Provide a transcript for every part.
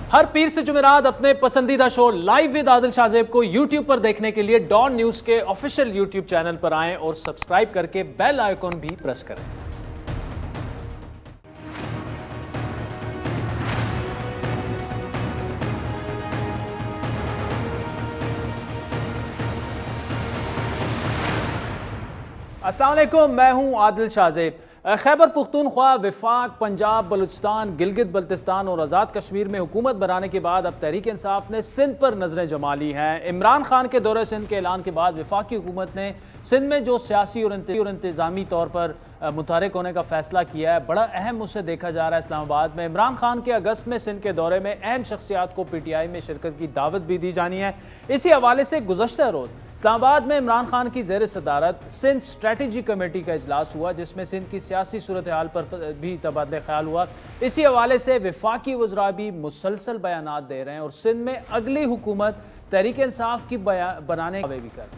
हर पीर से जुमेरात अपने पसंदीदा show live with Adil Shahzeb को यूट्यूब पर देखने के लिए डॉन न्यूज के ऑफिशियल यूट्यूब चैनल पर आएं और सब्सक्राइब करके बेल आइकॉन भी प्रेस करें। अस्सलाम वालेकुम, मैं हूं आदिल शाहजेब। खैबर पुख्तूनख्वा, वफाक, पंजाब, बलूचिस्तान, गिलगित बल्तिस्तान और आज़ाद कश्मीर में हुकूमत बनाने के बाद अब तहरीक इंसाफ ने सिंध पर नजरें जमा ली हैं। इमरान खान के दौरे सिंध के ऐलान के बाद वफाकी हुकूमत ने सिंध में जो सियासी और इंतजामी तौर पर मुतहरिक होने का फैसला किया है, बड़ा अहम मुझसे देखा जा रहा है। इस्लामाबाद में इमरान खान के अगस्त में सिंध के दौरे में अहम शख्सियात को PTI में शिरकत की दावत भी दी जानी है। इसी हवाले से गुज़श्ता रोज़ इस्लामाबाद में इमरान खान की ज़ेर सदारत सिंध स्ट्रेटजी कमेटी का इजलास हुआ, जिसमें सिंध की सियासी सूरत हाल पर भी तबादला ख्याल हुआ। इसी हवाले से वफाकी वज़रा भी मुसलसल बयानात दे रहे हैं और सिंध में अगली हुकूमत तहरीक इंसाफ की बनाने का भी कर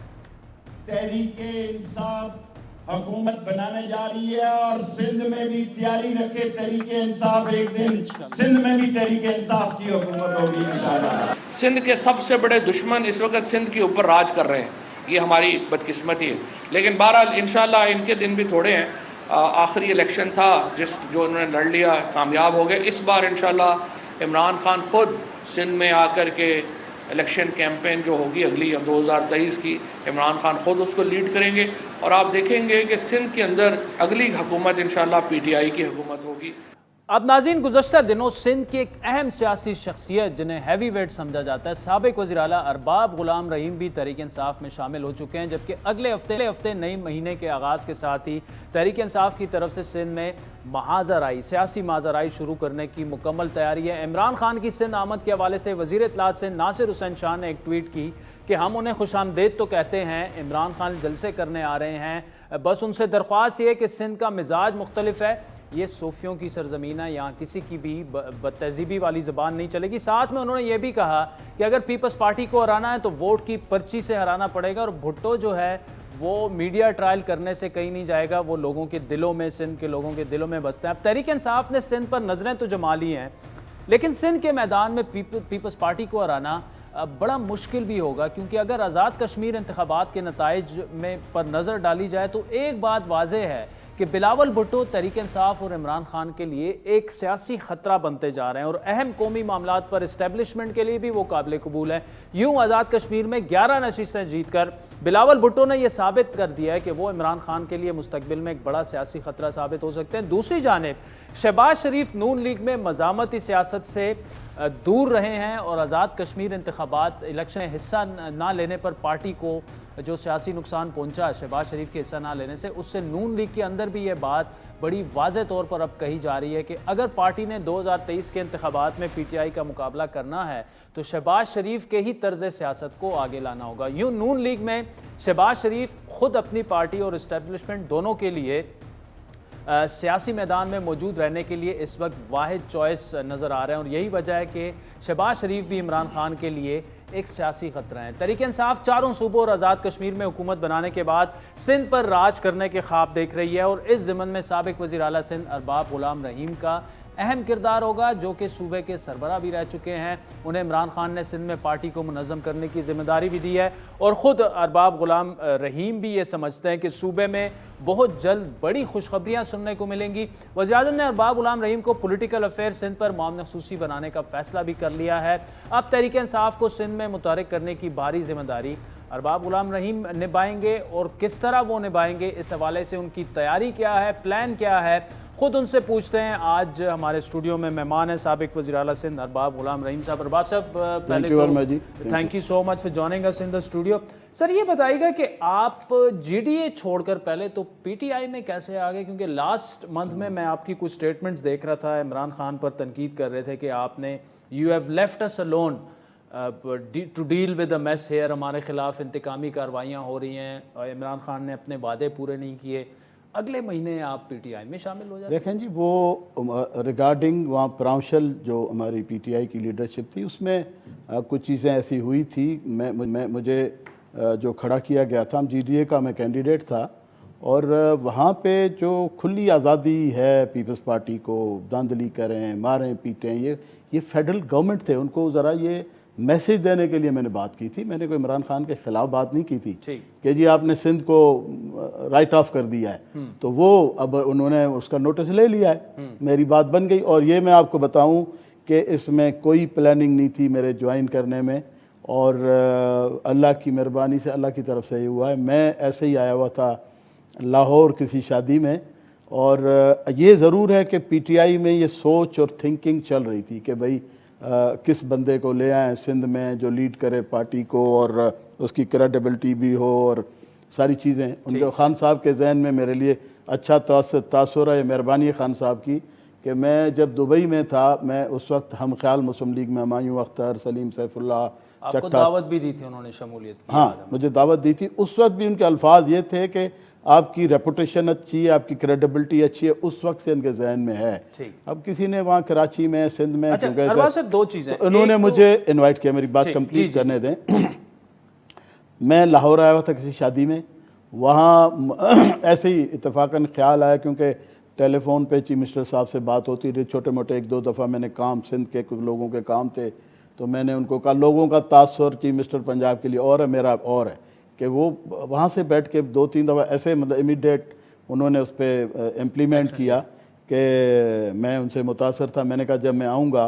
तहरीक इंसाफ हुकूमत बनाने जा रही है और सिंध में भी तैयारी रखे तहरीक इंसाफ एक दिन सिंध में भी तहरीक इंसाफ की हुकूमत होगी इंशाअल्लाह। सिंध के सबसे बड़े दुश्मन इस वक्त सिंध के ऊपर राज कर रहे हैं, ये हमारी बदकिस्मती है। लेकिन बहरहाल इंशाअल्लाह इनके दिन भी थोड़े हैं। आखिरी इलेक्शन था जो उन्होंने लड़ लिया, कामयाब हो गए। इस बार इंशाअल्लाह इमरान खान खुद सिंध में आकर के इलेक्शन कैंपेन जो होगी अगली 2023 की, इमरान खान खुद उसको लीड करेंगे और आप देखेंगे कि सिंध के अंदर अगली हुकूमत इंशाअल्लाह PTI की हुकूमत होगी। अब नाज़रीन, गुज़श्ता दिनों सिंध की एक अहम सियासी शख्सियत जिन्हें हैवी वेट समझा जाता है, साबिक वज़ीर आला अरबाब गुलाम रहीम भी तहरीक इंसाफ में शामिल हो चुके हैं, जबकि अगले हफ्ते नए महीने के आगाज़ के साथ ही तहरीक इंसाफ की तरफ से सिंध में सियासी माजराई शुरू करने की मुकम्मल तैयारी है। इमरान खान की सिंध आमद के हवाले से वज़ीर इत्तलात सिंध नासिर हुसैन शाह ने एक ट्वीट की कि हम उन्हें खुशामदीद तो कहते हैं, इमरान खान जलसे करने आ रहे हैं, बस उनसे दरख्वास्त ये कि सिंध का मिजाज मुख्तलिफ है, ये सूफियों की सरजमीन है, यहाँ किसी की भी बदतहजीबी वाली ज़बान नहीं चलेगी। साथ में उन्होंने ये भी कहा कि अगर पीपल्स पार्टी को हराना है तो वोट की पर्ची से हराना पड़ेगा और भुट्टो जो है वो मीडिया ट्रायल करने से कहीं नहीं जाएगा, वो लोगों के दिलों में, सिंध के लोगों के दिलों में बसते हैं। अब तहरीक इंसाफ ने सिंध पर नज़रें तो जमा ली हैं, लेकिन सिंध के मैदान में पीपल्स पार्टी को हराना बड़ा मुश्किल भी होगा, क्योंकि अगर आज़ाद कश्मीर इंतखाबात के नताइज में पर नज़र डाली जाए तो एक बात वाज़ेह है कि बिलावल भुट्टो तहरीक इंसाफ और इमरान खान के लिए एक सियासी खतरा बनते जा रहे हैं और अहम कौमी मामलात पर इस्टेब्लिशमेंट के लिए भी वो काबिल कबूल है। यूं आज़ाद कश्मीर में 11 नशिस्तें जीतकर बिलावल भुट्टो ने यह साबित कर दिया है कि वो इमरान खान के लिए मुस्तकबिल में एक बड़ा सियासी खतरा साबित हो सकते हैं। दूसरी जानिब शहबाज शरीफ नून लीग में मज़ामती सियासत से दूर रहे हैं और आज़ाद कश्मीर इंतखाबात इलेक्शन में हिस्सा ना लेने पर पार्टी को जो सियासी नुकसान पहुंचा शहबाज शरीफ के हिस्सा ना लेने से, उससे नून लीग के अंदर भी ये बात बड़ी वाज़ेह तौर पर अब कही जा रही है कि अगर पार्टी ने 2023 के इंतखाबात में PTI का मुकाबला करना है तो शहबाज शरीफ के ही तर्ज सियासत को आगे लाना होगा। यूँ नून लीग में शहबाज शरीफ खुद अपनी पार्टी और इस्टेब्लिशमेंट दोनों के लिए सियासी मैदान में मौजूद रहने के लिए इस वक्त वाहिद चॉइस नज़र आ रहे हैं और यही वजह है कि शहबाज शरीफ भी इमरान खान के लिए एक सियासी खतरा है। तहरीक इंसाफ चारों सूबों और आज़ाद कश्मीर में हुकूमत बनाने के बाद सिंध पर राज करने के ख्वाब देख रही है और इस ज़िम्मन में साबिक वज़ीर आला सिंध अरबाब गुलाम रहीम का अहम किरदार होगा, जो कि सूबे के सरबरा भी रह चुके हैं। उन्हें इमरान खान ने सिंध में पार्टी को मुनज़्ज़म करने की जिम्मेदारी भी दी है और ख़ुद अरबाब गुलाम रहीम भी ये समझते हैं कि सूबे में बहुत जल्द बड़ी खुशखबरियाँ सुनने को मिलेंगी। वज़ीर-ए-आज़म ने अरबाब गुलाम रहीम को पॉलिटिकल अफेयर सिंध पर मामला ख़ुसूसी बनाने का फैसला भी कर लिया है। अब तहरीक इंसाफ को सिंध में मुतहरिक करने की भारी जिम्मेदारी अरबाब गुलाम रहीम निभाएंगे और किस तरह वो निभाएंगे, इस हवाले से उनकी तैयारी क्या है, प्लान क्या है, खुद उनसे पूछते हैं। आज हमारे स्टूडियो में मेहमान है साबिक वज़ीर आला सिंध अरबाब गुलाम रहीम साहब। अरबाब साहब, पहले thank you so much for joining us in the studio. Sir, ये बताइएगा कि आप GDA छोड़कर पहले तो PTI में कैसे आ गए, क्योंकि लास्ट मंथ में मैं आपकी कुछ स्टेटमेंट्स देख रहा था, इमरान खान पर तनकीद कर रहे थे कि आपने you have left us alone to deal with the mess here, हमारे खिलाफ इंतकामी कार्रवाइयाँ हो रही हैं और इमरान खान ने अपने वादे पूरे नहीं किए, अगले महीने आप PTI में शामिल हो जाते। देखें जी, वो रिगार्डिंग वहाँ प्रांशल जो हमारी PTI की लीडरशिप थी उसमें कुछ चीज़ें ऐसी हुई थी। मुझे जो खड़ा किया गया था, हम GDA का मैं कैंडिडेट था और वहाँ पे जो खुली आज़ादी है पीपल्स पार्टी को, धांधली करें, मारें पीटें, ये फेडरल गवर्नमेंट थे, उनको ज़रा ये मैसेज देने के लिए मैंने बात की थी। मैंने कोई इमरान खान के ख़िलाफ़ बात नहीं की थी कि जी आपने सिंध को राइट ऑफ कर दिया है, तो वो अब उन्होंने उसका नोटिस ले लिया है, मेरी बात बन गई। और ये मैं आपको बताऊं कि इसमें कोई प्लानिंग नहीं थी मेरे ज्वाइन करने में, और अल्लाह की मेहरबानी से, अल्लाह की तरफ से ये हुआ है। मैं ऐसे ही आया हुआ था लाहौर किसी शादी में, और ये ज़रूर है कि पीटीआई में ये सोच और थिंकिंग चल रही थी कि भाई किस बंदे को ले आएँ सिंध में जो लीड करे पार्टी को और उसकी क्रेडिबिलिटी भी हो और सारी चीज़ें। उनके खान साहब के जहन में मेरे लिए अच्छा तासुर है, मेहरबानी है खान साहब की कि मैं जब दुबई में था, मैं उस वक्त हम ख्याल मुस्लिम लीग में हमायूं अख्तर, सलीम सैफुल्लाह, आपको दावत भी दी थी उन्होंने, शमूलियत की? हाँ, मुझे दावत दी थी। उस वक्त भी उनके अल्फाज ये थे कि आपकी रेपुटेशन अच्छी है, आपकी क्रेडिबिलिटी अच्छी है, उस वक्त से इनके जहन में है। अब किसी ने वहाँ कराची में, सिंध में, अच्छा, अरबाज साहब दो चीज़ें, तो उन्होंने मुझे इनवाइट किया, मेरी बात कंप्लीट करने दें। मैं लाहौर आया हुआ था किसी शादी में, वहाँ ऐसे ही इत्तेफाकन ख्याल आया, क्योंकि टेलीफोन पे चीफ मिनिस्टर साहब से बात होती रही, छोटे मोटे एक दो दफ़ा मैंने काम सिंध के कुछ लोगों के काम थे, तो मैंने उनको कहा लोगों का तासुर चीफ मिनिस्टर पंजाब के लिए और है, मेरा और है, कि वो वहाँ से बैठ के दो तीन दफ़ा ऐसे मतलब इमीडिएट उन्होंने उस पर इम्प्लीमेंट किया कि मैं उनसे मुतासर था। मैंने कहा जब मैं आऊँगा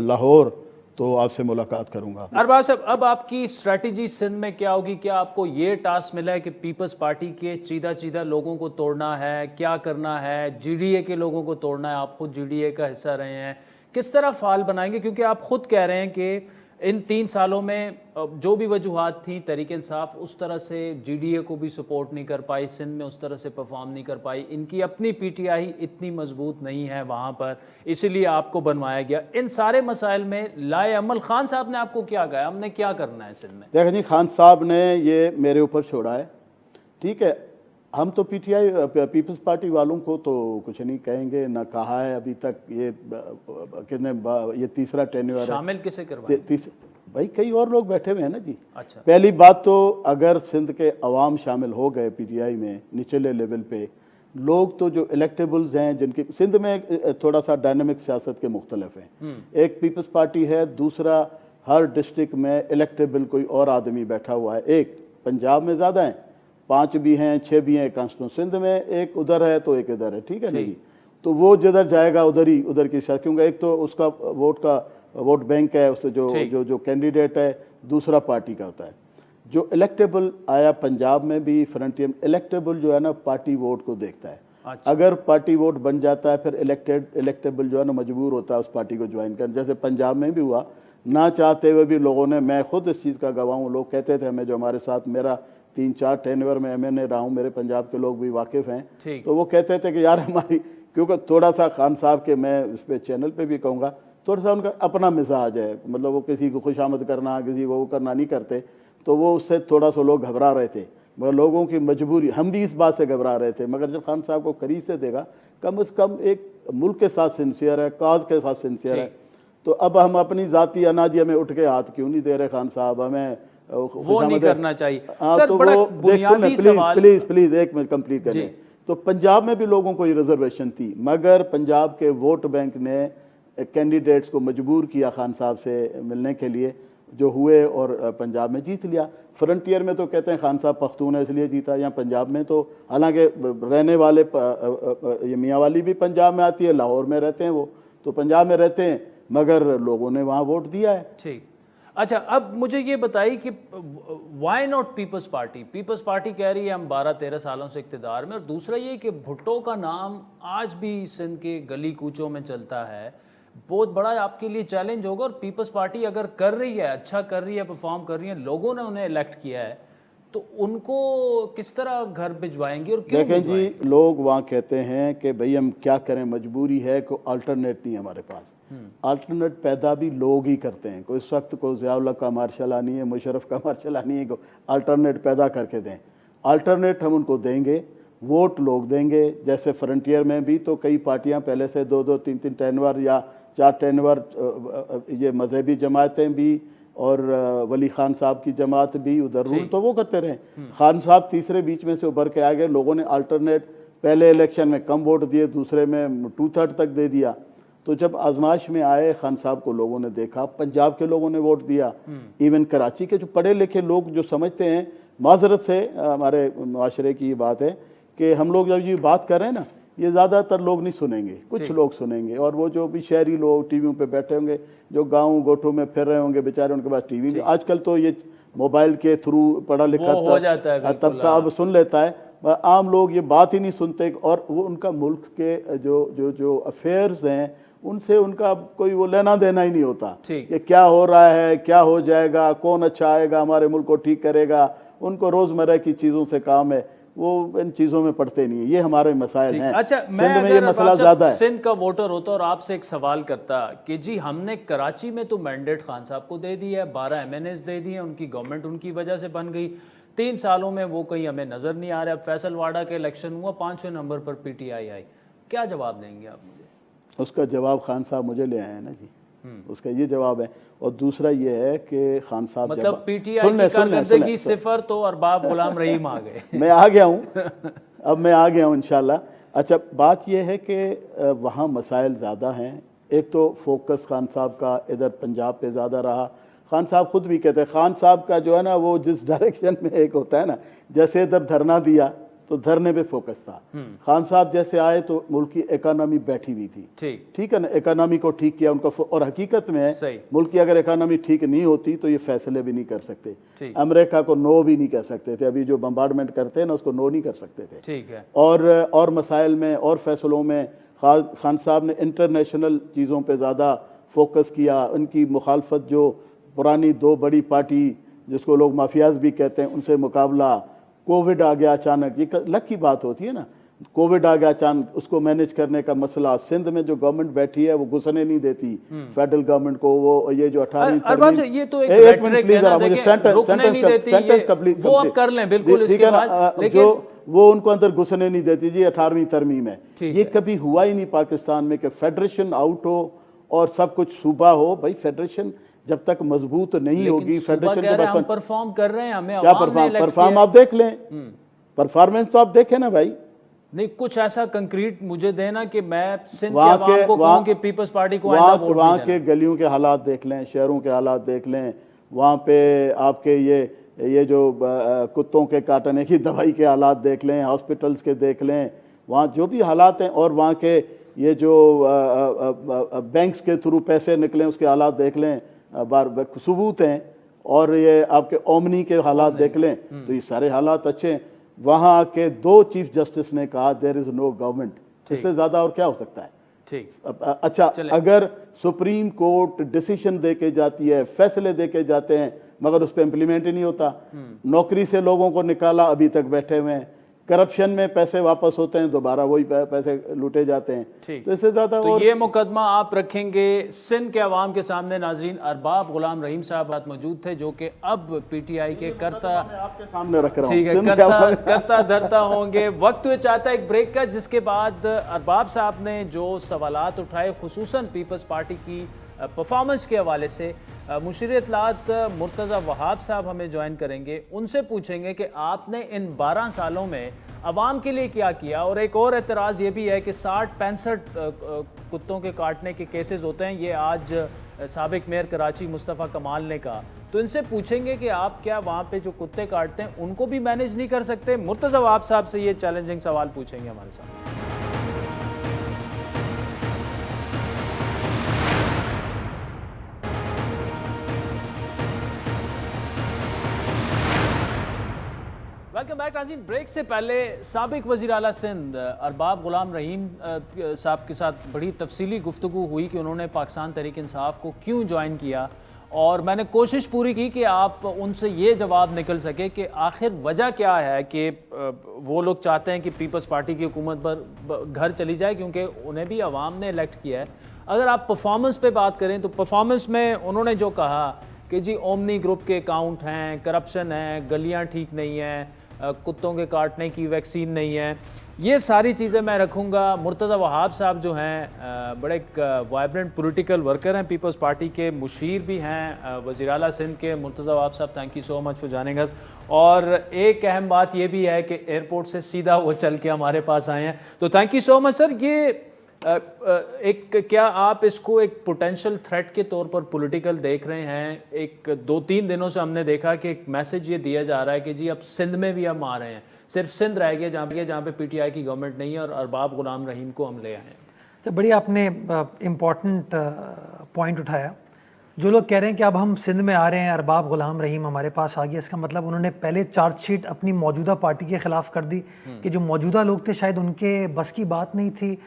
लाहौर तो आपसे मुलाकात करूँगा। अरबाज साहब, अब आपकी स्ट्रैटेजी सिंध में क्या होगी? क्या आपको ये टास्क मिला है कि पीपल्स पार्टी के चीदा लोगों को तोड़ना है, क्या करना है, जीडीए के लोगों को तोड़ना है? आप खुद जीडीए का हिस्सा रहे हैं, किस तरह फाल बनाएंगे? क्योंकि आप खुद कह रहे हैं कि इन 3 सालों में जो भी वजूहात थी, तहरीक इंसाफ उस तरह से जीडीए को भी सपोर्ट नहीं कर पाई, सिंध में उस तरह से परफॉर्म नहीं कर पाई, इनकी अपनी पीटीआई इतनी मजबूत नहीं है वहाँ पर, इसीलिए आपको बनवाया गया। इन सारे मसाइल में लाए अमल खान साहब ने आपको क्या कहा, हमने क्या करना है सिंध में? देखें जी, खान साहब ने ये मेरे ऊपर छोड़ा है, ठीक है। हम तो पीटीआई पीपल्स पार्टी वालों को तो कुछ नहीं कहेंगे, ना कहा है अभी तक। ये कितने ये तीसरा टेन्योर है। शामिल किसे करवाएं? भाई कई और लोग बैठे हुए हैं ना जी। अच्छा, पहली बात तो अगर सिंध के अवाम शामिल हो गए पीटीआई में निचले लेवल पे लोग, तो जो इलेक्टेबल्स हैं जिनके सिंध में थोड़ा सा डायनामिक सियासत के मुख्तलिफ हैं। एक पीपल्स पार्टी है, दूसरा हर डिस्ट्रिक्ट में इलेक्टेबल कोई और आदमी बैठा हुआ है। एक पंजाब में ज़्यादा है, 5 भी हैं, 6 भी हैं कॉन्स्टिट्यूंसी। सिंध में एक उधर है तो एक इधर है, ठीक है नहीं? तो वो जिधर जाएगा उधर की शायद, क्योंकि एक तो उसका वोट बैंक है, उससे जो कैंडिडेट है, दूसरा पार्टी का होता है। जो इलेक्टेबल आया पंजाब में भी, फ्रंटियर इलेक्टेबल जो है ना पार्टी वोट को देखता है। अच्छा। अगर पार्टी वोट बन जाता है फिर इलेक्टेबल जो है ना मजबूर होता है उस पार्टी को ज्वाइन करने। जैसे पंजाब में भी हुआ, ना चाहते हुए भी लोगों ने, मैं खुद इस चीज़ का गवाह हूँ, लोग कहते थे हमें, जो हमारे साथ मेरा 3-4 टेन्योर में एमएनए रहा हूँ, मेरे पंजाब के लोग भी वाकिफ़ हैं, तो वो कहते थे कि यार हमारी, क्योंकि थोड़ा सा खान साहब के, मैं इस पर चैनल पे भी कहूँगा, थोड़ा सा उनका अपना मिजाज है, मतलब वो किसी को खुशामद करना, किसी को वो करना नहीं करते, तो वो उससे थोड़ा सा लोग घबरा रहे थे। मगर लोगों की मजबूरी, हम भी इस बात से घबरा रहे थे, मगर जब खान साहब को करीब से देखा, कम से कम एक मुल्क के साथ सिंसियर है, काज के साथ सिंसियर है, तो अब हम अपनी ज़ाती अनाजी हमें उठ के हाथ क्यों नहीं दे रहे खान साहब, हमें वो नहीं करना चाहिए। हाँ, तो वो प्लीज एक मिनट कंप्लीट करें। तो पंजाब में भी लोगों को ये रिजर्वेशन थी, मगर पंजाब के वोट बैंक ने कैंडिडेट्स को मजबूर किया खान साहब से मिलने के लिए, जो हुए और पंजाब में जीत लिया। फ्रंटियर में तो कहते हैं खान साहब पख्तून है इसलिए जीता, या पंजाब में तो हालांकि रहने वाले ये मियाँ वाली भी पंजाब में आती है, लाहौर में रहते हैं वो, तो पंजाब में रहते हैं, मगर लोगों ने वहाँ वोट दिया है। ठीक, अच्छा, अब मुझे ये बताइए कि why not People's Party? People's Party कह रही है हम 12-13 सालों से इख्तिदार में, और दूसरा ये कि भुट्टो का नाम आज भी सिंध के गली कूचों में चलता है, बहुत बड़ा आपके लिए चैलेंज होगा। और पीपल्स पार्टी अगर कर रही है, अच्छा कर रही है, परफॉर्म कर रही है, लोगों ने उन्हें इलेक्ट किया है, तो उनको किस तरह घर भिजवाएंगे और क्यों? देखें जी, लोग वहाँ कहते हैं कि भाई हम क्या करें, मजबूरी है, कोई अल्टरनेट नहीं है हमारे पास। अल्टरनेट पैदा भी लोग ही करते हैं। कोई इस वक्त को ज़ियाउल्लाह का मार्शल आनी है, मुशर्रफ का मार्शल आनी है, को अल्टरनेट पैदा करके दें। अल्टरनेट हम उनको देंगे, वोट लोग देंगे। जैसे फ्रंटियर में भी तो कई पार्टियां पहले से 2-2, 3-3 टेन्योर या 4 टेन्योर, ये मजहबी जमातें भी और वली खान साहब की जमात भी, उधर रूल तो वो करते रहे। खान साहब तीसरे बीच में से उभर के आ गए, लोगों ने अल्टरनेट पहले इलेक्शन में कम वोट दिए, दूसरे में 2/3 तक दे दिया। तो जब आजमाइश में आए खान साहब को लोगों ने देखा, पंजाब के लोगों ने वोट दिया, इवन कराची के जो पढ़े लिखे लोग जो समझते हैं, माजरत से हमारे माशरे की ये बात है कि हम लोग जब ये बात कर रहे हैं ना, ये ज़्यादातर लोग नहीं सुनेंगे, कुछ लोग सुनेंगे, और वो जो भी शहरी लोग टीवियों पे बैठे होंगे, जो गाँव गोठों में फिर रहे होंगे बेचारे, उनके पास टीवी, आजकल तो ये मोबाइल के थ्रू पढ़ा लिखा तबका अब सुन लेता है, आम लोग ये बात ही नहीं सुनते, और वो उनका मुल्क के जो अफेयर्स हैं उनसे उनका कोई वो लेना देना ही नहीं होता कि क्या हो रहा है, क्या हो जाएगा, कौन अच्छा आएगा, हमारे मुल्क को ठीक करेगा। उनको रोजमर्रा की चीज़ों से काम है, वो इन चीज़ों में पढ़ते नहीं है। ये हमारे मसाइल हैं। अच्छा, मैं में ये मसला ज़्यादा है। सिंध का वोटर होता और आपसे एक सवाल करता कि जी हमने कराची में तो मैंडेट खान साहब को दे दी है, 12 MNAs दे दिए, उनकी गवर्नमेंट उनकी वजह से बन गई, 3 सालों में वो कहीं हमें नजर नहीं आ रहा। फैसलवाड़ा के इलेक्शन हुआ, 5वें नंबर पर PTI आई। क्या जवाब देंगे आप मुझे? उसका जवाब खान साहब मुझे ले आए हैं ना जी, उसका ये जवाब है। और दूसरा ये है कि खान साहब मतलब PTI की कारकर्दगी सिफर तो अरबाब गुलाम रहीम आ गए। मैं आ गया हूँ, अब मैं आ गया हूँ इंशाल्लाह। अच्छा, बात यह है कि वहाँ मसाइल ज़्यादा हैं। एक तो फोकस खान साहब का इधर पंजाब पे ज़्यादा रहा। खान साहब खुद भी कहते हैं, खान साहब का जो है ना, वो जिस डायरेक्शन में एक होता है ना, जैसे इधर धरना दिया तो धरने पे फोकस था। खान साहब जैसे आए तो मुल्क की इकोनॉमी बैठी हुई थी, ठीक है ना, इकोनॉमी को ठीक किया उनका। और हकीकत में मुल्क की अगर इकोनॉमी ठीक नहीं होती तो ये फैसले भी नहीं कर सकते। अमेरिका को नो भी नहीं कह सकते थे, अभी जो बम्बार्डमेंट करते हैं ना उसको नो नहीं कर सकते थे। ठीक है। और मसाइल में और फैसलों में खान साहब ने इंटरनेशनल चीज़ों पर ज़्यादा फोकस किया। उनकी मुखालफत जो पुरानी 2 बड़ी पार्टी जिसको लोग माफियाज भी कहते हैं उनसे मुकाबला, कोविड आ गया अचानक, ये लक की बात होती है ना, कोविड आ गया अचानक, उसको मैनेज करने का मसला। सिंध में जो गवर्नमेंट बैठी है वो घुसने नहीं देती फेडरल गवर्नमेंट को। वो ये जो 18वीं तरमीम, ये तो एक मिनट प्लीज जरा मुझे सेंटेंस कंप्लीट वो आप कर लें बिल्कुल, ठीक है ना, जो वो उनको अंदर घुसने नहीं देती जी, 18वीं तरमीम है। ये कभी हुआ ही नहीं पाकिस्तान में कि फेडरेशन आउट हो और सब कुछ सूबा हो। भाई फेडरेशन जब तक मजबूत नहीं होगी, फेडरेशन के हम परफॉर्म कर रहे हैं, हमें क्या परफॉर्म आप देख लें, परफॉर्मेंस तो आप देखें ना भाई। नहीं, कुछ ऐसा कंक्रीट मुझे देना कि मैं सिंध के आवाम को कहूं कि पीपल्स पार्टी को वहाँ के गलियों के हालात देख लें, शहरों के हालात देख लें, वहाँ पे आपके ये जो कुत्तों के काटने की दवाई के हालात देख लें, हॉस्पिटल्स के देख लें, वहाँ जो भी हालात हैं, और वहाँ के ये जो बैंक्स के थ्रू पैसे निकले उसके हालात देख लें, सबूत हैं। और ये आपके ओमनी के हालात देख लें तो ये सारे हालात अच्छे हैं। वहाँ के 2 चीफ जस्टिस ने कहा देयर इज नो गवर्नमेंट, इससे ज़्यादा और क्या हो सकता है। ठीक, अच्छा, अगर सुप्रीम कोर्ट डिसीजन दे के जाती है, फैसले दे के जाते हैं, मगर उस पर इम्प्लीमेंट ही नहीं होता। नौकरी से लोगों को निकाला, अभी तक बैठे हुए हैं। करप्शन में पैसे वापस होते हैं, दोबारा वही पैसे लूटे जाते हैं। तो इससे ज्यादा तो ये मुकदमा आप रखेंगे सिंध के अवाम के सामने। नाजरीन, अरबाब गुलाम रहीम साहब मौजूद थे जो कि अब PTI के करता आपके सामने रख रहा हूं, ठीक है, करता धरता होंगे। वक्त हुए चाहता है एक ब्रेक का, जिसके बाद अरबाब साहब ने जो सवालात उठाए खुसूसन पीपल्स पार्टी की परफॉर्मेंस के हवाले से, मुशीर इत्तलात मुर्तज़ा वहाब साहब हमें ज्वाइन करेंगे। उनसे पूछेंगे कि आपने इन 12 सालों में अवाम के लिए क्या किया। और एक और एतराज़ ये भी है कि 60-65 कुत्तों के काटने के केसेस होते हैं, ये आज साबिक मेयर कराची मुस्तफ़ा कमाल ने कहा। तो इनसे पूछेंगे कि आप क्या वहाँ पे जो कुत्ते काटते हैं उनको भी मैनेज नहीं कर सकते। मुर्तज़ा वहाब साहब से ये चैलेंजिंग सवाल पूछेंगे हमारे साथ। वेलकम बैक नाज़रीन। ब्रेक से पहले साबिक वज़ीर आला सिंध अरबाब गुलाम रहीम साहब के साथ बड़ी तफसीली गुफ्तगू हुई कि उन्होंने पाकिस्तान तहरीक इंसाफ को क्यों ज्वाइन किया, और मैंने कोशिश पूरी की कि आप उनसे ये जवाब निकल सके कि आखिर वजह क्या है कि वो लोग चाहते हैं कि पीपल्स पार्टी की हुकूमत पर घर चली जाए, क्योंकि उन्हें भी अवाम ने इलेक्ट किया है। अगर आप परफॉर्मेंस पे बात करें तो परफॉर्मेंस में उन्होंने जो कहा कि जी ओमनी ग्रुप के अकाउंट हैं, करप्शन है, गलियाँ ठीक नहीं हैं, कुत्तों के काटने की वैक्सीन नहीं है, ये सारी चीज़ें मैं रखूँगा। मुर्तज़ा वहाब साहब जो हैं बड़े एक वाइब्रेंट पॉलिटिकल वर्कर हैं, पीपल्स पार्टी के मुशीर भी हैं, वज़ीर आला सिंध के। मुर्तज़ा वहाब साहब, thank you so much for joining us. और एक अहम बात ये भी है कि एयरपोर्ट से सीधा वो चल के हमारे पास आए हैं, तो thank you so much sir. ये क्या आप इसको एक पोटेंशियल थ्रेट के तौर पर पॉलिटिकल देख रहे हैं? एक 2-3 दिनों से हमने देखा कि एक मैसेज ये दिया जा रहा है कि जी अब सिंध में भी हम आ रहे हैं, सिर्फ सिंध रह गया जहाँ पे पीटीआई की गवर्नमेंट नहीं है और अरबाब गुलाम रहीम को हम ले आए हैं। तो बड़ी आपने इम्पॉर्टेंट पॉइंट उठाया। जो लोग कह रहे हैं कि अब हम सिंध में आ रहे हैं, अरबाब गुलाम रहीम हमारे पास आ गया, इसका मतलब उन्होंने पहले चार्जशीट अपनी मौजूदा पार्टी के ख़िलाफ़ कर दी कि जो मौजूदा लोग थे शायद उनके बस की बात नहीं थी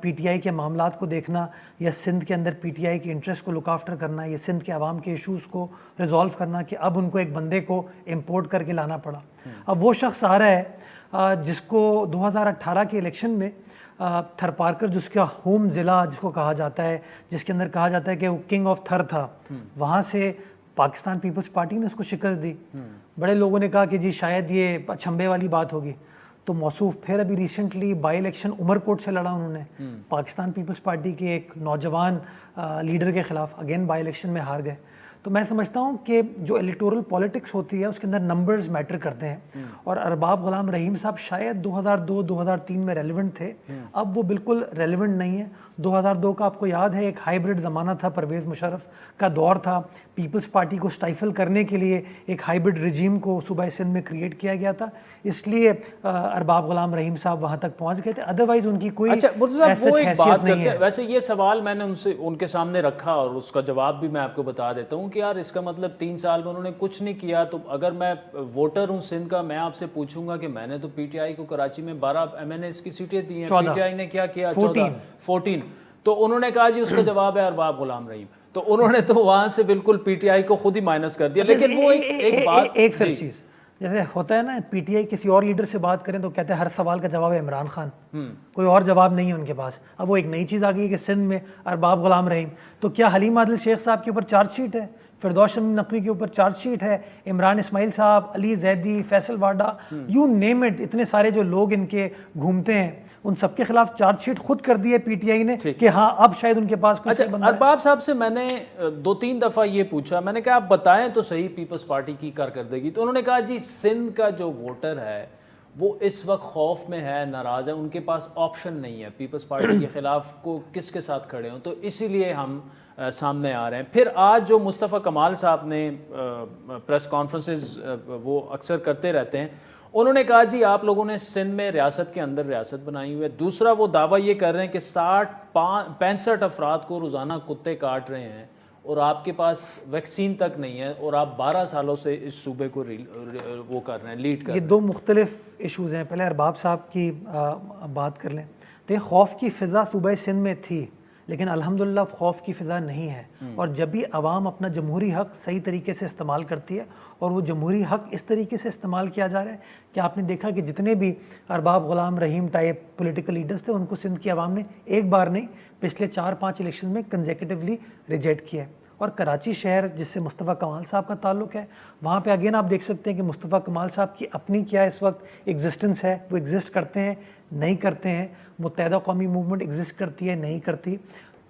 पीटीआई के मामलात को देखना या सिंध के अंदर पीटीआई के इंटरेस्ट को लुक आफ्टर करना या सिंध के आवाम के इशूज़ को रिजॉल्व करना, कि अब उनको एक बंदे को इम्पोर्ट करके लाना पड़ा। अब वो शख्स आ रहा है जिसको 2018 के इलेक्शन में थरपारकर, जिसका होम ज़िला जिसको कहा जाता है, जिसके अंदर कहा जाता है कि वो किंग ऑफ थर था, वहाँ से पाकिस्तान पीपल्स पार्टी ने उसको शिकस्त दी। बड़े लोगों ने कहा कि जी शायद ये अचंभे वाली बात होगी, तो मौसूफ फिर अभी रिसेंटली बाई इलेक्शन उमरकोट से लड़ा उन्होंने पाकिस्तान पीपल्स पार्टी के एक नौजवान लीडर के ख़िलाफ़, अगेन बाई इलेक्शन में हार गए। तो मैं समझता हूँ कि जो इलेक्टोरल पॉलिटिक्स होती है उसके अंदर नंबर्स मैटर करते हैं, और अरबाब गुलाम रहीम साहब शायद 2002-2003 में रेलिवेंट थे, अब वो बिल्कुल रेलिवेंट नहीं है। 2002 का आपको याद है, एक हाइब्रिड ज़माना था, परवेज़ मुशर्रफ का दौर था, पीपल्स पार्टी को स्टाइफल करने के लिए एक हाइब्रिड रिजीम को सूबा सिंध में क्रिएट किया गया था, इसलिए अरबाब गुलाम रहीम साहब वहाँ तक पहुँच गए थे, अदरवाइज उनकी कोई हैसियत नहीं है। वैसे ये सवाल मैंने उनके सामने रखा और उसका जवाब भी मैं आपको बता देता हूँ कि यार इसका मतलब 3 साल में उन्होंने कुछ नहीं किया। तो अगर मैं वोटर हूँ सिंध का, मैं आपसे पूछूंगा कि मैंने तो पीटीआई को कराची में 12 MNAs की सीटें दी हैं, पीटीआई ने क्या किया? 14। तो उन्होंने कहा जी उसका जवाब है अरबाब गुलाम रहीम, तो उन्होंने तो वहां से बिल्कुल पीटीआई को खुद ही माइनस कर दिया। लेकिन वो एक बात, एक सिर्फ चीज जैसे होता है ना, पीटीआई किसी और लीडर से बात करें तो कहते हैं हर सवाल का जवाब है इमरान खान, कोई और जवाब नहीं है उनके पास। अब वो एक नई चीज़ आ गई है कि सिंध में अरबाब गुलाम रहीम, तो क्या हलीम आदिल शेख साहब के ऊपर चार्जशीट है, फिरदौस शमीम नकवी के ऊपर चार्जशीट है, इमरान इस्माइल साहब, अली जैदी, फैसल वाडा, यू नेम इट, इतने सारे जो लोग इनके घूमते हैं उन सबके खिलाफ चार्जशीट खुद कर दी है पीटीआई ने कि हाँ अब शायद उनके पास कुछ। अच्छा, अरबाब साहब से मैंने 2-3 दफ़ा ये पूछा, मैंने कहा आप बताएं तो सही पीपल्स पार्टी की कारकर्दगी, तो उन्होंने कहा जी सिंध का जो वोटर है वो इस वक्त खौफ में है, नाराज़ है, उनके पास ऑप्शन नहीं है पीपल्स पार्टी के खिलाफ को किसके साथ खड़े हों, तो इसीलिए हम सामने आ रहे हैं। फिर आज जो मुस्तफ़ा कमाल साहब ने प्रेस कॉन्फ्रेंसेस वो अक्सर करते रहते हैं, उन्होंने कहा जी आप लोगों ने सिंध में रियासत के अंदर रियासत बनाई हुई है। दूसरा वो दावा ये कर रहे हैं कि 65 अफराद को रोज़ाना कुत्ते काट रहे हैं और आपके पास वैक्सीन तक नहीं है और आप 12 सालों से इस सूबे को वो कर रहे हैं, लीड कर रहे हैं। ये 2 मुख्तलिफ इशूज़ हैं। पहले अरबाब साहब की बात कर लें तो खौफ की फ़िज़ा सूबा सिंध में थी, लेकिन अल्हम्दुलिल्लाह खौफ की फ़िज़ा नहीं है। और जब भी आवाम अपना जमहूरी हक़ सही तरीके से इस्तेमाल करती है, और वो जमहूरी हक़ इस तरीके से इस्तेमाल किया जा रहा है कि आपने देखा कि जितने भी अरबाब गुलाम रहीम टाइप पॉलिटिकल लीडर्स थे उनको सिंध की आवाम ने एक बार नहीं पिछले 4-5 इलेक्शन में कंसेक्यूटिवली रिजेक्ट किया है। और कराची शहर जिससे मुस्तफ़ा कमाल साहब का ताल्लुक़ है, वहाँ पे अगेन आप देख सकते हैं कि मुस्तफ़ा कमाल साहब की अपनी क्या इस वक्त एग्जिस्टेंस है, वो एग्जिस्ट करते हैं नहीं करते हैं, मुत्तहिदा कौमी मूवमेंट एग्जिस्ट करती है नहीं करती,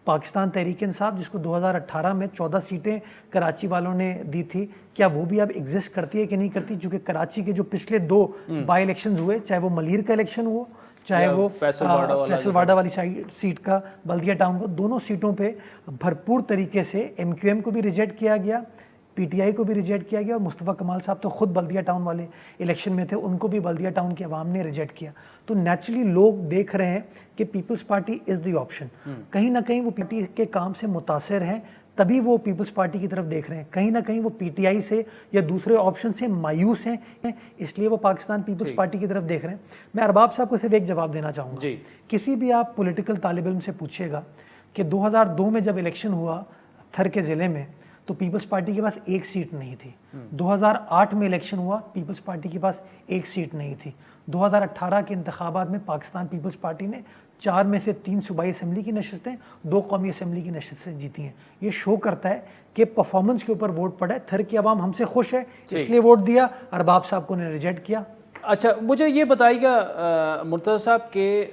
पाकिस्तान तहरीक इंसाफ जिसको 2018 में 14 सीटें कराची वालों ने दी थी, क्या वो भी अब एग्जिस्ट करती है कि नहीं करती? चूँकि कराची के जो पिछले 2 बाई इलेक्शन हुए, चाहे वो मलीर का इलेक्शन हुआ, चाहे वो फैसल वाडा वाली सीट का बल्दिया टाउन को, दोनों सीटों पे भरपूर तरीके से MQM को भी रिजेक्ट किया गया, पीटीआई को भी रिजेक्ट किया गया, और मुस्तफ़ा कमाल साहब तो खुद बल्दिया टाउन वाले इलेक्शन में थे, उनको भी बल्दिया टाउन की आवाम ने रिजेक्ट किया। तो नेचुरली लोग देख रहे हैं कि People's Party is the option. कहीं ना कहीं वो पीटी के काम से मुतासिर हैं, तभी वो पीपल्स पार्टी की तरफ देख रहे हैं। कहीं ना कहीं वो पीटीआई से या दूसरे ऑप्शन से मायूस हैं, इसलिए वो पाकिस्तान पीपल्स पार्टी की तरफ देख रहे हैं। मैं अरबाब साहब को सिर्फ एक जवाब देना चाहूँगा, किसी भी आप पॉलिटिकल तालिब इल्म से पूछिएगा कि 2002 में जब इलेक्शन हुआ थर के ज़िले में, तो पीपल्स पार्टी के पास 1 सीट नहीं थी। 2008 में इलेक्शन हुआ, पीपल्स पार्टी के पास 1 सीट नहीं थी। 2018 के इंतखाबात में पाकिस्तान पीपल्स पार्टी ने 4 में से 3 सूबाई असम्बली की नशस्तें, 2 कौमी असम्बली की नशस्तें जीती हैं। ये शो करता है कि परफॉर्मेंस के ऊपर वोट पड़ा है, थर की आवाम हमसे खुश है इसलिए वोट दिया, अरबाब साहब को ने रिजेक्ट किया। अच्छा, मुझे ये बताइएगा मुर्तज़ा साहब के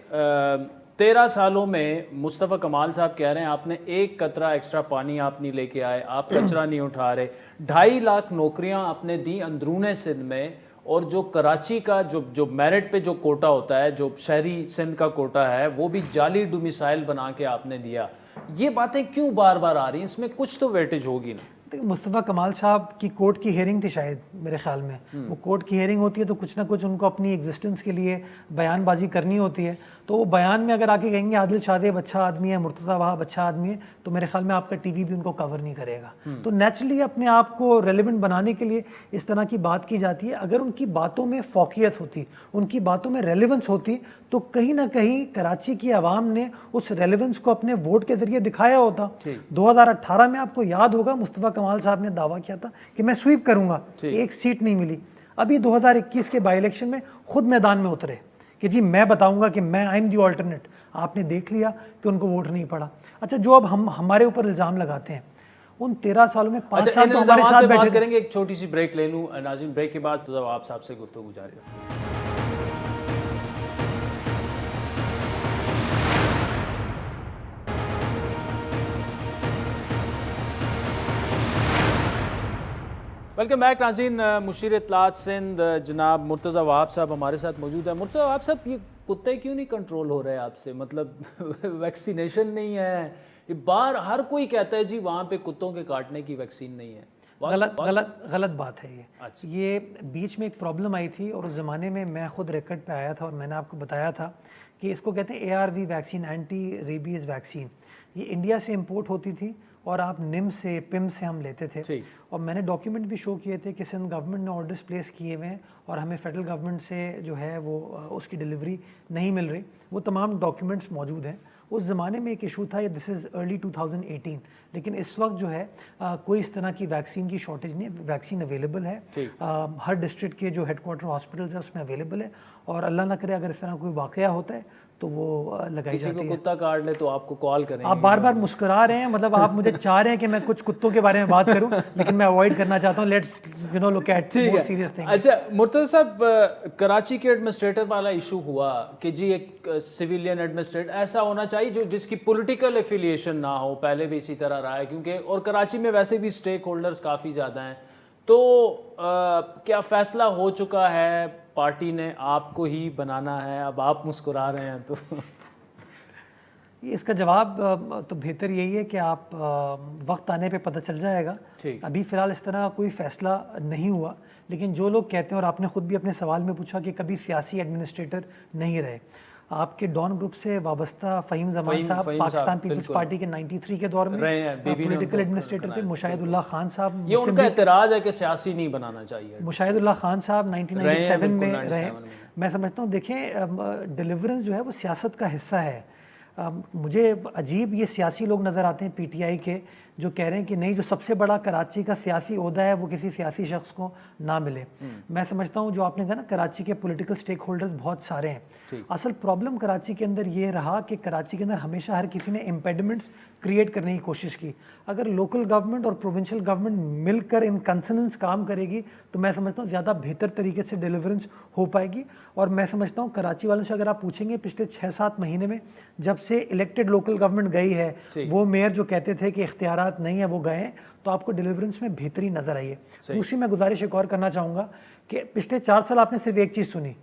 13 सालों में मुस्तफ़ा कमाल साहब कह रहे हैं आपने एक कतरा एक्स्ट्रा पानी आप नहीं लेके आए, आप कचरा नहीं उठा रहे, 2.5 लाख नौकरियां आपने दी अंदरूने सिंध में, और जो कराची का जो मेरिट पे जो कोटा होता है, जो शहरी सिंध का कोटा है, वो भी जाली डोमिसाइल बना के आपने दिया। ये बातें क्यों बार बार आ रही हैं? इसमें कुछ तो वेटेज होगी ना। मुस्तफ़ा कमाल साहब की कोर्ट की हियरिंग थी शायद, मेरे ख्याल में वो कोर्ट की हियरिंग होती है तो कुछ ना कुछ उनको अपनी एग्जिस्टेंस के लिए बयानबाजी करनी होती है, तो वो बयान में अगर आके कहेंगे आदिल शादेब अच्छा आदमी है, मुर्तज़ा वहाब अच्छा आदमी है, तो मेरे ख्याल में आपका टीवी भी उनको कवर नहीं करेगा। तो नेचुरली अपने आप को रेलिवेंट बनाने के लिए इस तरह की बात की जाती है। अगर उनकी बातों में फोकियत होती, उनकी बातों में रेलिवेंस होती, तो कहीं ना कहीं कराची की आवाम ने उस रेलिवेंस को अपने वोट के जरिए दिखाया होता। 2018 में आपको याद होगा मुस्तफ़ा कमाल साहब ने दावा किया था कि मैं स्वीप करूंगा, एक सीट नहीं मिली। अभी 2021 के बाई इलेक्शन में खुद मैदान में उतरे कि जी मैं बताऊंगा कि मैं आई एम दी ऑल्टरनेट। आपने देख लिया कि उनको वोट नहीं पड़ा। अच्छा, जो अब हम हमारे ऊपर इल्ज़ाम लगाते हैं, उन 13 सालों में 5 साल तो हमारे साथ बैठे करेंगे। एक छोटी सी ब्रेक ले लूं नाज़रीन, ब्रेक के बाद तो आप साहब से गुफ्तगू जारी रखें। वेलकम बैक नाज़रीन। मुशीर इत्तलात सिंध जनाब मुर्तज़ा वहाब साहब हमारे साथ मौजूद है। मुर्तज़ा वहाब साहब, ये कुत्ते क्यों नहीं कंट्रोल हो रहे आपसे? मतलब वैक्सीनेशन नहीं है, ये बार हर कोई कहता है जी वहाँ पे कुत्तों के काटने की वैक्सीन नहीं है। गलत बात है ये। अच्छा। ये बीच में एक प्रॉब्लम आई थी और उस ज़माने में मैं खुद रिकॉर्ड पे आया था और मैंने आपको बताया था कि इसको कहते हैं ARV vaccine, anti rabies vaccine. ये इंडिया से इम्पोर्ट होती थी और आप निम से, पिम से हम लेते थे, और मैंने डॉक्यूमेंट भी शो किए थे कि सिंध गवर्नमेंट ने ऑर्डर्स प्लेस किए हुए हैं और हमें फेडरल गवर्नमेंट से जो है वो उसकी डिलीवरी नहीं मिल रही। वो तमाम डॉक्यूमेंट्स मौजूद हैं। उस ज़माने में एक इशू था, ये दिस इज़ अर्ली 2018, लेकिन इस वक्त जो है कोई इस तरह की वैक्सीन की शॉर्टेज नहीं, वैक्सीन अवेलेबल है। हर डिस्ट्रिक्ट के जो हेडक्वार्टर हॉस्पिटल्स हैं उसमें अवेलेबल है, और अल्लाह ना करे अगर इस तरह कोई वाक़या होता है तो वो लगाई जाती है। किसी को कुत्ता काट ले तो आपको कॉल करें। आप बार बार मुस्कुरा रहे हैं, मतलब आप मुझे चाह रहे हैं कि मैं कुछ कुत्तों के बारे में बात करूं, लेकिन मैं अवॉइड करना चाहता हूं। Let's look at more serious thing. अच्छा मुर्तज़ा साहब, कराची के एडमिनिस्ट्रेटर वाला इशू हुआ कि जी एक सिविलियन एडमिनिस्ट्रेटर ऐसा होना चाहिए जो जिसकी पॉलिटिकल एफिलिएशन ना हो, पहले भी इसी तरह रहा है क्योंकि, और कराची में वैसे भी स्टेक होल्डर्स काफ़ी ज़्यादा हैं, तो क्या फैसला हो चुका है, पार्टी ने आपको ही बनाना है? अब आप मुस्कुरा रहे हैं तो इसका जवाब तो बेहतर यही है कि आप वक्त आने पे पता चल जाएगा। अभी फ़िलहाल इस तरह कोई फ़ैसला नहीं हुआ, लेकिन जो लोग कहते हैं, और आपने ख़ुद भी अपने सवाल में पूछा कि कभी सियासी एडमिनिस्ट्रेटर नहीं रहे, आपके डॉन ग्रुप से वाबस्ता फ़हीम ज़मान साहब पाकिस्तान पीपल्स पार्टी के 93 के दौर में पॉलिटिकल एडमिनिस्ट्रेटर थे। मुशाहिदुल्लाह खान साहब, ये उनका एतराज़ है कि सियासी नहीं बनाना चाहिए। मुशाहिदुल्लाह खान साहब 1997 में रहे। मैं समझता हूँ, देखें डिलीवरेंस जो है वो सियासत का हिस्सा है। मुझे अजीब ये सियासी लोग नज़र आते हैं PTI के, जो कह रहे हैं कि नहीं, जो सबसे बड़ा कराची का सियासी ओहदा है वो किसी सियासी शख्स को ना मिले। मैं समझता हूँ जो आपने कहा ना, कराची के पॉलिटिकल स्टेक होल्डर्स बहुत सारे हैं। असल प्रॉब्लम कराची के अंदर ये रहा कि कराची के अंदर हमेशा हर किसी ने इम्पेडिमेंट्स क्रिएट करने की कोशिश की। अगर लोकल गवर्नमेंट और प्रोविंशियल गवर्नमेंट मिलकर इन कंसनेंस काम करेगी तो मैं समझता हूँ ज़्यादा बेहतर तरीके से डिलीवरेंस हो पाएगी। और मैं समझता हूँ कराची वालों से अगर आप पूछेंगे पिछले 6-7 महीने में जब से इलेक्टेड लोकल गवर्नमेंट गई है, वो मेयर जो कहते थे कि इख्तियारात नहीं है वो गए हैं, तो आपको डिलीवरेंस में बेहतरी नजर आई है। दूसरी मैं गुजारिश एक और करना चाहूँगा कि पिछले 4 साल आपने सिर्फ एक चीज़ सुनी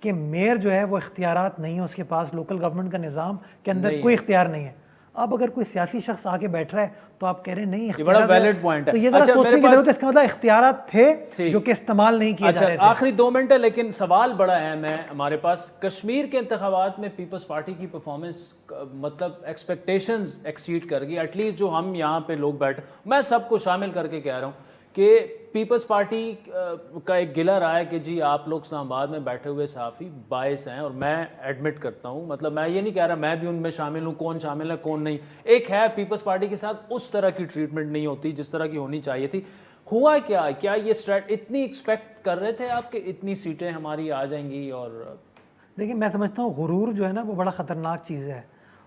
कि मेयर जो है वो इख्तियारात नहीं है उसके पास, लोकल गवर्नमेंट का निज़ाम के अंदर कोई इख्तियार नहीं है। अब अगर कोई सियासी शख्स आके बैठ रहा है तो आप कह रहे हैं नहीं, ये बड़ा वैलिड पॉइंट है। तो ये जरा सोचने की जरूरत है, इसका मतलब इख्तियारात थे जो कि इस्तेमाल नहीं किए जा रहे थे। आखिरी 2 मिनट है, लेकिन सवाल बड़ा अहम है हमारे पास। कश्मीर के इंतखाबात में पीपल्स पार्टी की परफॉर्मेंस मतलब एक्सपेक्टेशंस एक्सीड कर गई। एटलीस्ट जो हम यहाँ पे लोग बैठे, मैं सबको शामिल करके कह रहा हूँ कि पीपल्स पार्टी का एक गिला रहा है कि जी आप लोग इस्लामाबाद में बैठे हुए सहाफ़ी बायस हैं, और मैं एडमिट करता हूं, मतलब मैं ये नहीं कह रहा मैं भी उनमें शामिल हूं, कौन शामिल है कौन नहीं। एक है पीपल्स पार्टी के साथ उस तरह की ट्रीटमेंट नहीं होती जिस तरह की होनी चाहिए थी। हुआ क्या ये इतनी एक्सपेक्ट कर रहे थे आप कि इतनी सीटें हमारी आ जाएंगी? और देखिए मैं समझता हूँ गुरूर जो है ना वो बड़ा ख़तरनाक चीज़ है,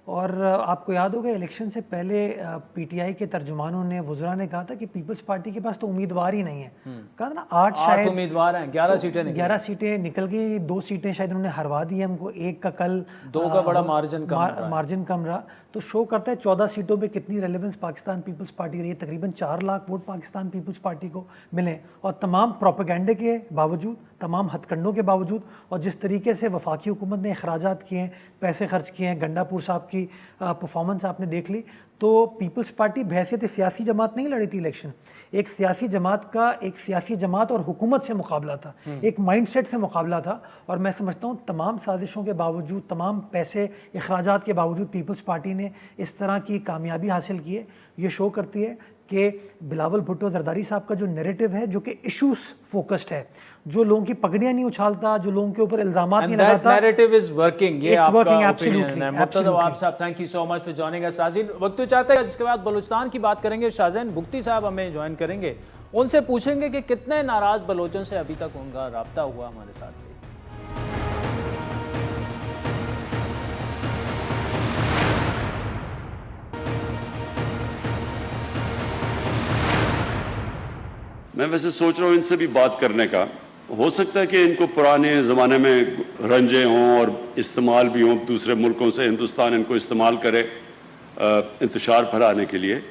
और आपको याद होगा इलेक्शन से पहले पीटीआई के तर्जुमानों ने, वुज़रा ने कहा था कि पीपल्स पार्टी के पास तो उम्मीदवार ही नहीं है। कहा था ना 8 शायद उम्मीदवार हैं, 11 सीटें निकली। 11 सीटें निकल गई, 2 सीटें शायद उन्होंने हरवा दी हमको, एक का कल 2 का बड़ा मार्जिन कम रहा। तो शो करता है 14 सीटों पे कितनी रेलेवेंस पाकिस्तान पीपल्स पार्टी रही है। तकरीबन 4 lakh vote Pakistan People's Party को मिले, और तमाम प्रोपेगेंडे के बावजूद, तमाम हथकंडों के बावजूद, और जिस तरीके से वफाकी हुकूमत ने अखराजात किए हैं, पैसे खर्च किए हैं, गंडापुर साहब की परफॉर्मेंस आपने देख ली, तो पीपल्स पार्टी बहैसियत सियासी जमात नहीं लड़ी थी इलेक्शन। एक सियासी जमात का एक सियासी जमात और हुकूमत से मुकाबला था, एक माइंडसेट से मुकाबला था। और मैं समझता हूँ तमाम साजिशों के बावजूद, तमाम पैसे अखराजात के बावजूद पीपल्स पार्टी ने इस तरह की कामयाबी हासिल की है। ये शो करती है कि बिलावल भुट्टो जरदारी साहब का जो नैरेटिव है, जो कि इश्यूज फोकस्ड है, जो लोगों की पगड़ियां नहीं उछालता, जो लोगों के ऊपर इल्जामात नहीं लगाता, नैरेटिव इज वर्किंग। ये आपका ओपिनियन है। मुर्तज़ा वहाब साहब, thank you so much for joining us. नाज़रीन, वक्त तो चाहता है जिसके बाद बलूचिस्तान की बात करेंगे। शाहज़ैन बुख्ती साहब हमें ज्वाइन करेंगे, उनसे पूछेंगे कि कितने नाराज बलोचों से अभी तक उनका राब्ता हुआ हमारे साथ। मैं वैसे सोच रहा हूं इनसे भी बात करने का। हो सकता है कि इनको पुराने ज़माने में रंजे हों और इस्तेमाल भी हों, दूसरे मुल्कों से हिंदुस्तान इनको इस्तेमाल करे इंतशार फैलाने के लिए,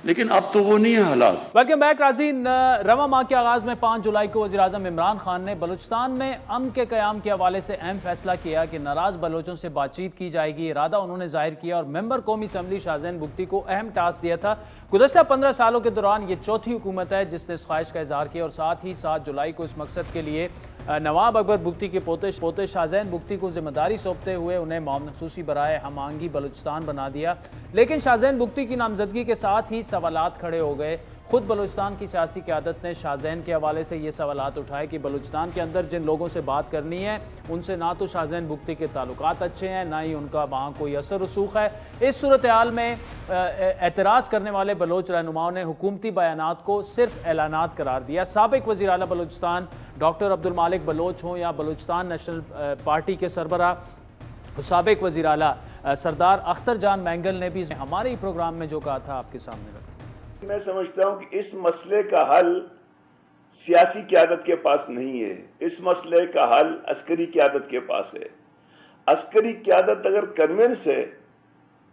लेकिन अब तो वो नहीं है हालात। वेलकम बैक नाज़रीन। रवा माह के आगाज़ में 5 जुलाई को वज़ीर-ए-आज़म इमरान खान ने बलूचिस्तान में अमन के क़याम के हवाले से अहम फैसला किया कि नाराज़ बलोचों से बातचीत की जाएगी। इरादा उन्होंने जाहिर किया और मेंबर कौमी असम्बली शाहज़ैन बुख्ती को अहम टास्क दिया था। गुज़श्ता 15 सालों के दौरान ये चौथी हुकूमत है जिसने इस ख्वाहिश का इज़हार किया, और साथ ही 7 जुलाई को इस मकसद के लिए नवाब अकबर बुख्ती के पोते शाहज़ैन बुख्ती को जिम्मेदारी सौंपते हुए उन्हें महसूसी बराए हम आंगी बलूचिस्तान बना दिया। लेकिन शाहज़ैन बुख्ती की नामजदगी के साथ ही सवालात खड़े हो गए। खुद बलूचिस्तान की सियासी क़यादत ने शाहज़ैन के हवाले से ये सवालात उठाए कि बलूचिस्तान के अंदर जिन लोगों से बात करनी है उनसे ना तो शाहज़ैन बुख्ती के ताल्लुकात अच्छे हैं, ना ही उनका वहाँ कोई असर रसूख है। इस सूरत हाल में एतराज़ करने वाले बलोच रहनुमाओं ने हुकूमती बयानात को सिर्फ ऐलानात करार दिया। साबिक वज़ीर आला बलूचिस्तान डॉक्टर अब्दुल मालिक बलोच हों या बलूचिस्तान नेशनल पार्टी के सरबराह साबिक वज़ीर आला सरदार अख्तर जान मैंगल ने भी हमारे ही प्रोग्राम में जो कहा था आपके सामने रखा। मैं समझता हूं कि इस मसले का हल सियासी क़यादत के पास नहीं है, इस मसले का हल अस्करी क़यादत के पास है। अस्करी क़यादत अगर कन्विंस है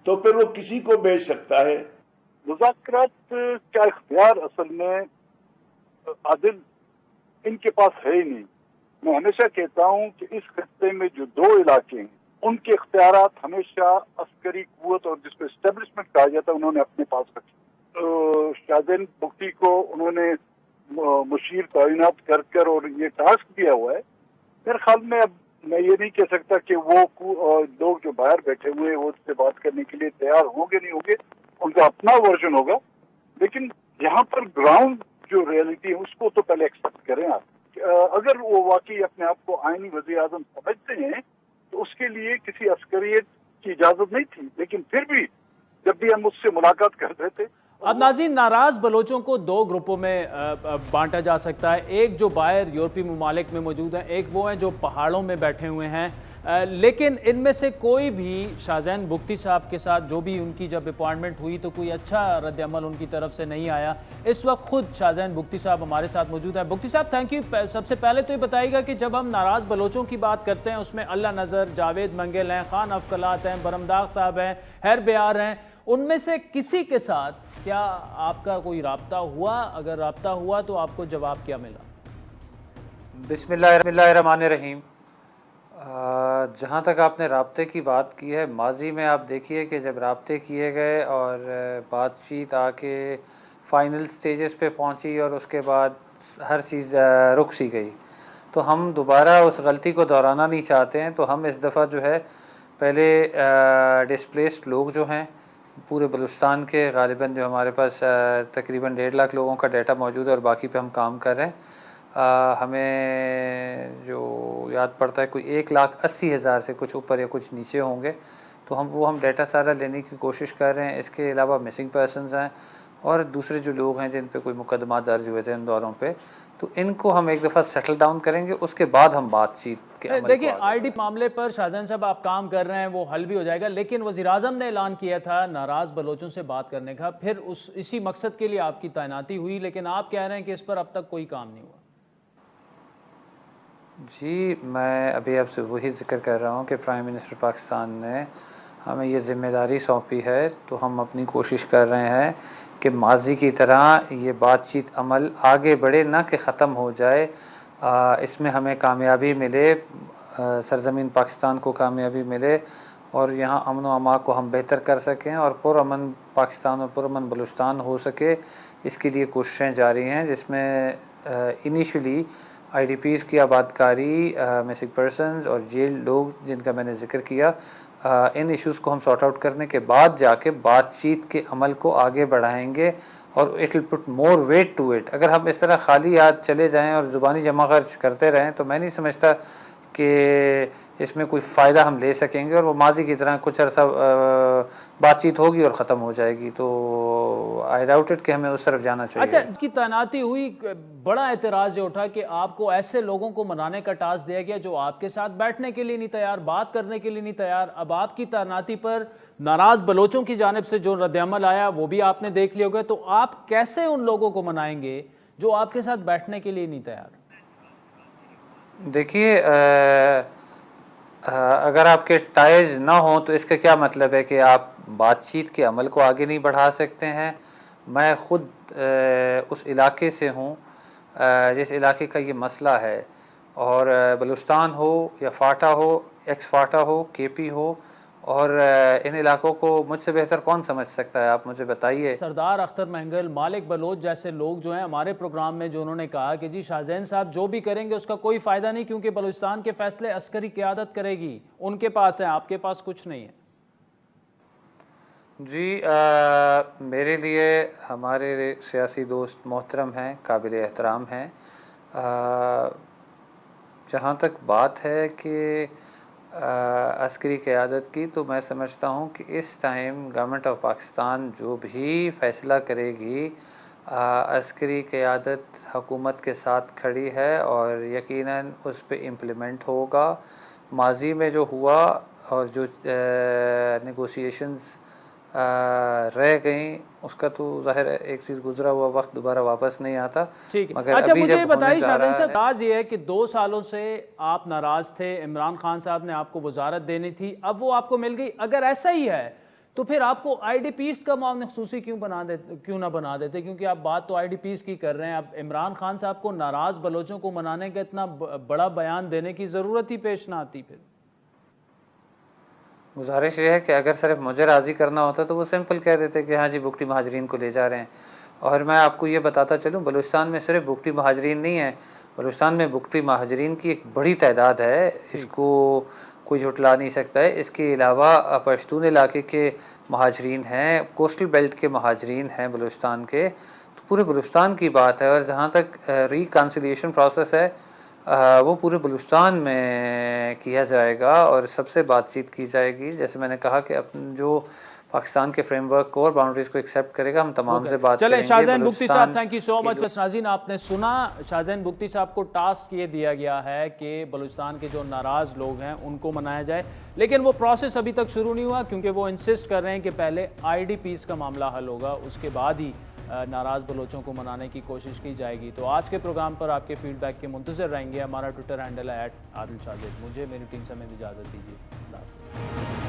तो फिर वो किसी को भेज सकता है। मुज़ाकरात का इख्तियार असल में आदिल इनके पास है ही नहीं। मैं हमेशा कहता हूं कि इस खत्ते में जो 2 इलाके हैं उनके इख्तियारात हमेशा अस्करी कुव्वत और जिसको एस्टेब्लिशमेंट कहा जाता है उन्होंने अपने पास रखे। तो शाहज़ैन बुख्ती को उन्होंने मुशीर तैनात कर कर और ये टास्क दिया हुआ है। मेरे ख्याल में अब मैं ये नहीं कह सकता कि वो लोग जो बाहर बैठे हुए हैं वो उससे बात करने के लिए तैयार होंगे नहीं होंगे, उनका अपना वर्जन होगा। लेकिन यहाँ पर ग्राउंड जो रियलिटी है उसको तो पहले एक्सेप्ट करें आप। अगर वो वाकई अपने आप को आईनी वज़ीर आज़म समझते हैं तो उसके लिए किसी अस्करियत की इजाज़त नहीं थी। लेकिन फिर भी जब भी हम उससे मुलाकात करते थे। अब नाज़रीन, नाराज़ बलोचों को 2 ग्रुपों में बांटा जा सकता है। एक जो बाहर यूरोपीय ममालिक में मौजूद हैं, एक वो हैं जो पहाड़ों में बैठे हुए हैं। लेकिन इनमें से कोई भी शाहज़ैन बुख्ती साहब के साथ जो भी उनकी जब अपॉइंटमेंट हुई तो कोई अच्छा रद्द-ए-अमल उनकी तरफ से नहीं आया। इस वक्त खुद शाहज़ैन बुख्ती साहब हमारे साथ मौजूद हैं। बुख्ती साहब, थैंक यू। सबसे पहले तो ये बताइएगा कि जब हम नाराज़ बलोचों की बात करते हैं उसमें अल्लाह नज़र, जावेद मंगल हैं, खान अफकलात हैं, बरमदाग साहब हैं, हैर बियार हैं, उनमें से किसी के साथ क्या आपका कोई राब्ता हुआ? अगर राब्ता हुआ तो आपको जवाब क्या मिला? बिस्मिल्लाहिर्रहमानिर्रहीम। जहाँ तक आपने राब्ते की बात की है, माजी में आप देखिए कि जब राब्ते किए गए और बातचीत आके फ़ाइनल स्टेजेस पे पहुँची और उसके बाद हर चीज़ रुक सी गई, तो हम दोबारा उस गलती को दोहराना नहीं चाहते हैं। तो हम इस दफ़ा जो है पहले डिस्प्लेस्ड लोग जो हैं पूरे बलूचिस्तान के, ग़ालिबन जो हमारे पास तकरीबन 1.5 लाख लोगों का डाटा मौजूद है और बाकी पे हम काम कर रहे हैं। हमें जो याद पड़ता है कोई 1,80,000 से कुछ ऊपर या कुछ नीचे होंगे, तो हम डाटा सारा लेने की कोशिश कर रहे हैं। इसके अलावा मिसिंग पर्सनस हैं, और दूसरे जो लोग हैं जिन पे कोई मुकदमा दर्ज हुए थे इन दौरों पे, तो इनको हम एक दफ़ा सेटल डाउन करेंगे, उसके बाद हम बातचीत के अमल देखिए को आगे आईडी मामले पर शाहजहान साहब आप काम कर रहे हैं, वो हल भी हो जाएगा, लेकिन वज़ीर-ए-आज़म ने ऐलान किया था नाराज़ बलोचों से बात करने का, फिर इसी मकसद के लिए आपकी तैनाती हुई, लेकिन आप कह रहे हैं कि इस पर अब तक कोई काम नहीं हुआ। जी, मैं अभी आपसे वही जिक्र कर रहा हूँ कि प्राइम मिनिस्टर पाकिस्तान ने हमें ये ज़िम्मेदारी सौंपी है, तो हम अपनी कोशिश कर रहे हैं कि माजी की तरह ये बातचीत अमल आगे बढ़े, ना कि ख़त्म हो जाए। इसमें हमें कामयाबी मिले, सरज़मीन पाकिस्तान को कामयाबी मिले और यहाँ अमन व अमा को हम बेहतर कर सकें और पुरअमन पाकिस्तान और पुरअमन बलूचिस्तान हो सके, इसके लिए कोशिशें जारी हैं, जिसमें इनिशियली IDPs की आबादकारी, मिसिंग पर्सनस और जेल लोग जिनका मैंने जिक्र किया, इन इश्यूज़ को हम सॉर्ट आउट करने के बाद जाके बातचीत के अमल को आगे बढ़ाएंगे और it will put more weight to it. अगर हम इस तरह खाली याद चले जाएं और ज़ुबानी जमा खर्च करते रहें तो मैं नहीं समझता कि इसमें कोई फ़ायदा हम ले सकेंगे और वो माजी की तरह कुछ अर्सा बातचीत होगी और ख़त्म हो जाएगी। तो आई डाउट इट कि हमें उस तरफ जाना चाहिए। अच्छा, की तैनाती हुई, बड़ा एतराज़ ये उठा कि आपको ऐसे लोगों को मनाने का टास्क दिया गया जो आपके साथ बैठने के लिए नहीं तैयार, बात करने के लिए नहीं तैयार। अब आपकी तैनाती पर नाराज़ बलोचों की जानिब से जो रद्द-ए-अमल आया वो भी आपने देख लिया होगा, तो आप कैसे उन लोगों को मनाएंगे जो आपके साथ बैठने के लिए नहीं तैयार? देखिए, अगर आपके टाइज ना हो तो इसका क्या मतलब है कि आप बातचीत के अमल को आगे नहीं बढ़ा सकते हैं। मैं ख़ुद उस इलाके से हूँ जिस इलाके का ये मसला है, और बलूचिस्तान हो या फाटा हो, एक्स फाटा हो, KP हो, और इन इलाकों को मुझसे बेहतर कौन समझ सकता है, आप मुझे बताइए। सरदार अख्तर महंगल, मालिक बलोच जैसे लोग जो हैं हमारे प्रोग्राम में, जो उन्होंने कहा कि जी शाहजहान साहब जो भी करेंगे उसका कोई फ़ायदा नहीं, क्योंकि बलूचिस्तान के फैसले अस्करी क़यादत करेगी, उनके पास है, आपके पास कुछ नहीं है। जी, मेरे लिए हमारे सियासी दोस्त मोहतरम हैं, काबिल एहतराम हैं। जहाँ तक बात है कि अस्करी क़यादत की, तो मैं समझता हूँ कि इस टाइम गवर्नमेंट ऑफ पाकिस्तान जो भी फ़ैसला करेगी, अस्करी क़यादत हुकूमत के साथ खड़ी है और यकीनन उस पे इम्प्लीमेंट होगा। माजी में जो हुआ और जो नेगोशिएशंस रह गई, उसका तो ज़ाहिर है एक चीज़, गुजरा हुआ वक्त दोबारा वापस नहीं आता। ठीक है। मगर अच्छा, अभी मुझे जब बताइए होने जा शाहजहान रहा साहब, है, राज ये है कि 2 सालों से आप नाराज़ थे, इमरान खान साहब ने आपको वजारत देनी थी, अब वो आपको मिल गई। अगर ऐसा ही है तो फिर आपको IDPs का मामला ख़ुसूसी क्यों ना बना देते? क्योंकि आप बात तो IDPs की कर रहे हैं। अब इमरान खान साहब को नाराज़ बलोचों को मनाने का इतना बड़ा बयान देने की ज़रूरत ही पेश ना आती। फिर गुजारिश ये है कि अगर सिर्फ मुझे राज़ी करना होता तो वो सिंपल कह देते कि हाँ जी बुगटी महाजरीन को ले जा रहे हैं। और मैं आपको ये बताता चलूँ, बलूचिस्तान में सिर्फ बुगटी महाजरीन नहीं है, बलूचिस्तान में बुगटी महाजरीन की एक बड़ी तादाद है, इसको कोई झुटला नहीं सकता है। इसके अलावा पश्तून इलाके के महाजरीन हैं, कोस्टल बेल्ट के महाजरीन हैं बलूचिस्तान के, तो पूरे बलूचिस्तान की बात है। और जहाँ तक रिकन्सिलिएशन प्रोसेस है वो पूरे बलूचिस्तान में किया जाएगा और सबसे बातचीत की जाएगी। जैसे मैंने कहा कि अपन जो पाकिस्तान के फ्रेमवर्क को और बाउंड्रीज को एक्सेप्ट करेगा, हम तमाम से बात करेंगे। शाहजहान बुगटी साहब, थैंक यू सो मच। नाज़रीन, आपने सुना, शाहजहान बुगटी साहब को टास्क ये दिया गया है कि बलूचिस्तान के जो नाराज़ लोग हैं उनको मनाया जाए, लेकिन वो प्रोसेस अभी तक शुरू नहीं हुआ, क्योंकि वो इंसिस्ट कर रहे हैं कि पहले IDPs का मामला हल होगा, उसके बाद ही नाराज़ बलोचों को मनाने की कोशिश की जाएगी। तो आज के प्रोग्राम पर आपके फीडबैक के मुंतज़िर रहेंगे। हमारा ट्विटर हैंडल है @AdilShahzad। मुझे, मेरी टीम से इजाज़त दीजिए।